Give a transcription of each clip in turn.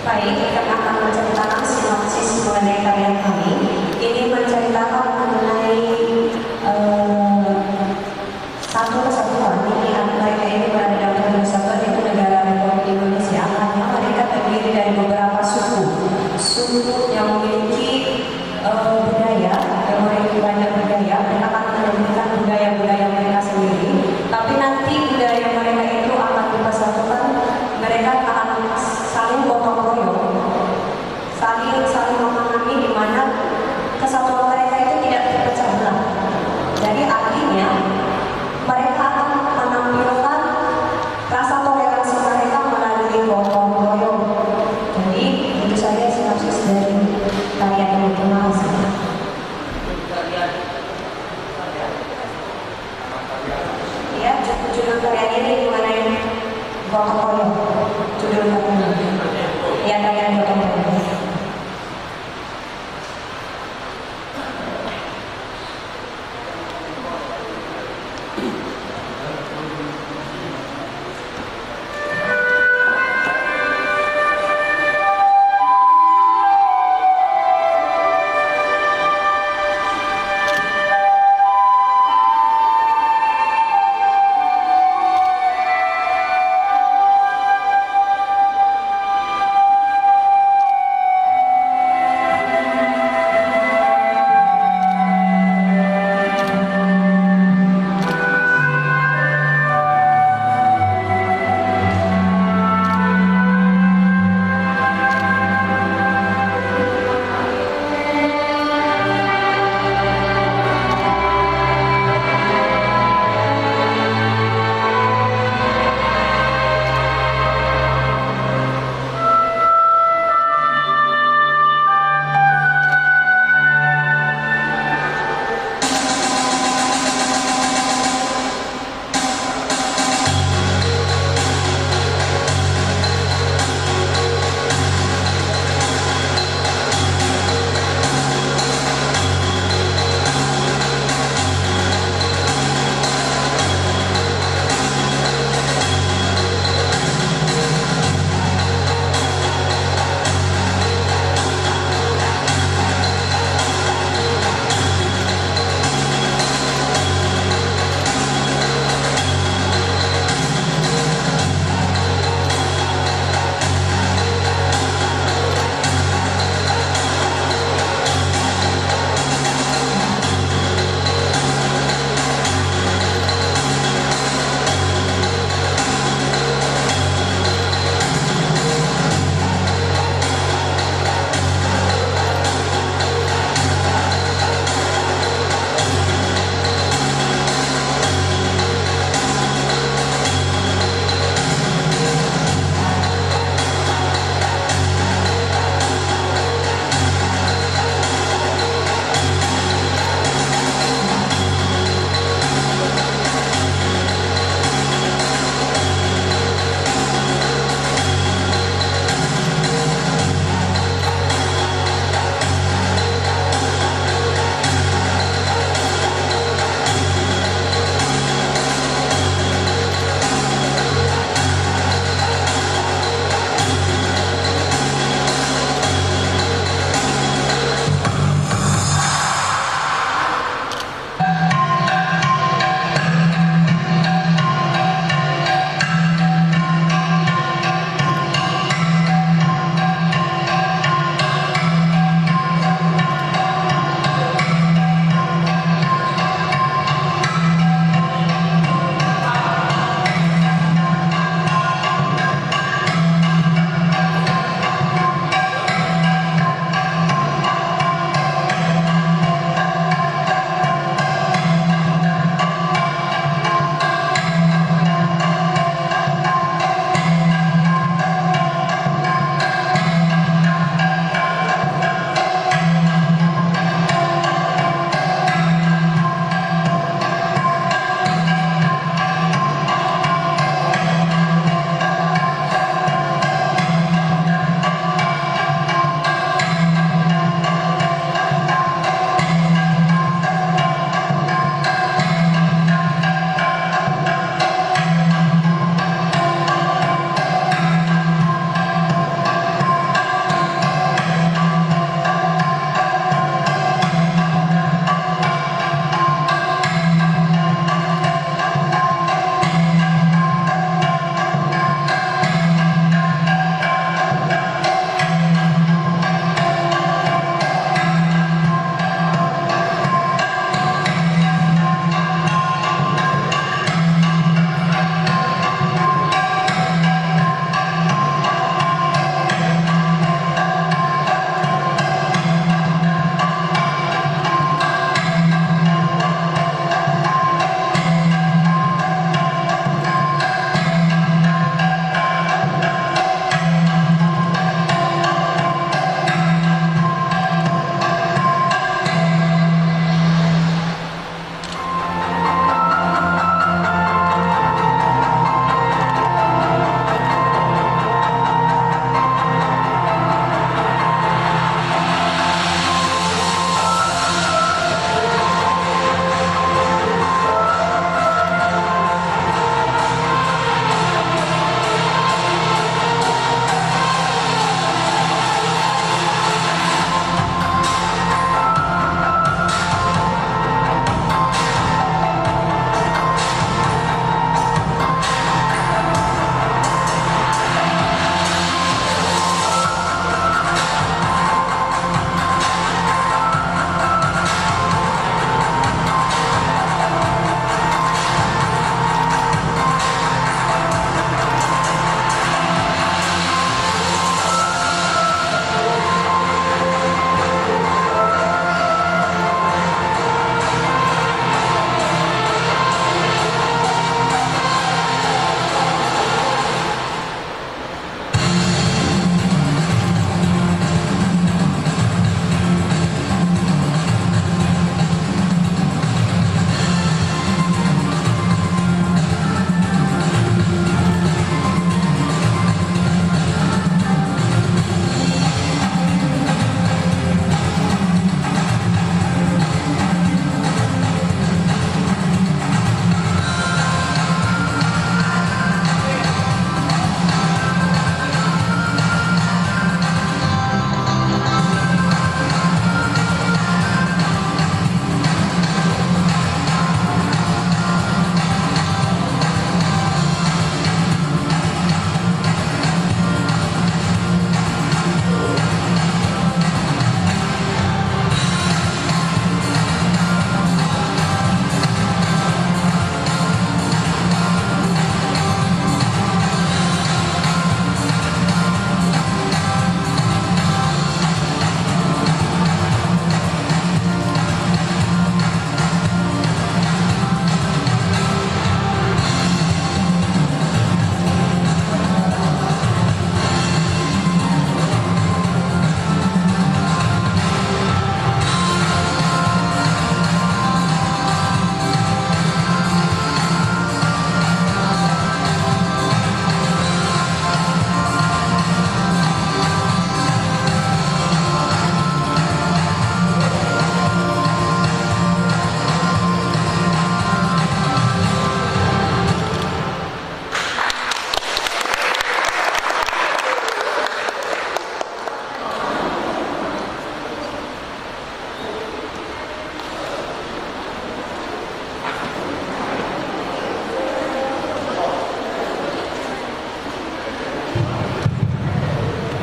Baik, kita akan menceritakan sinopsis mengenai karya kami. Ini menceritakan mengenai satu kesatuan. Mereka ini berada dalam satu kesatuan, yaitu negara Republik Indonesia. Hanya mereka terdiri dari beberapa suku yang memiliki budaya, yang memiliki banyak budaya. Mereka akan menunjukkan budaya-budaya mereka sendiri. Tapi nanti budaya mereka itu akan dipersatukan. Mereka akan saling gotong royong, saling memahami di mana kesatuan mereka itu tidak terpecah belah. Jadi artinya mereka akan menampilkan rasa toleransi mereka melalui gotong royong. Jadi itu saja sinopsis dari karya ini. Terima kasih. Ya, judul karya ini mengenai gotong royong. Judul karyanya. Ya, karya gotong royong.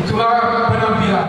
Itulah penampilan.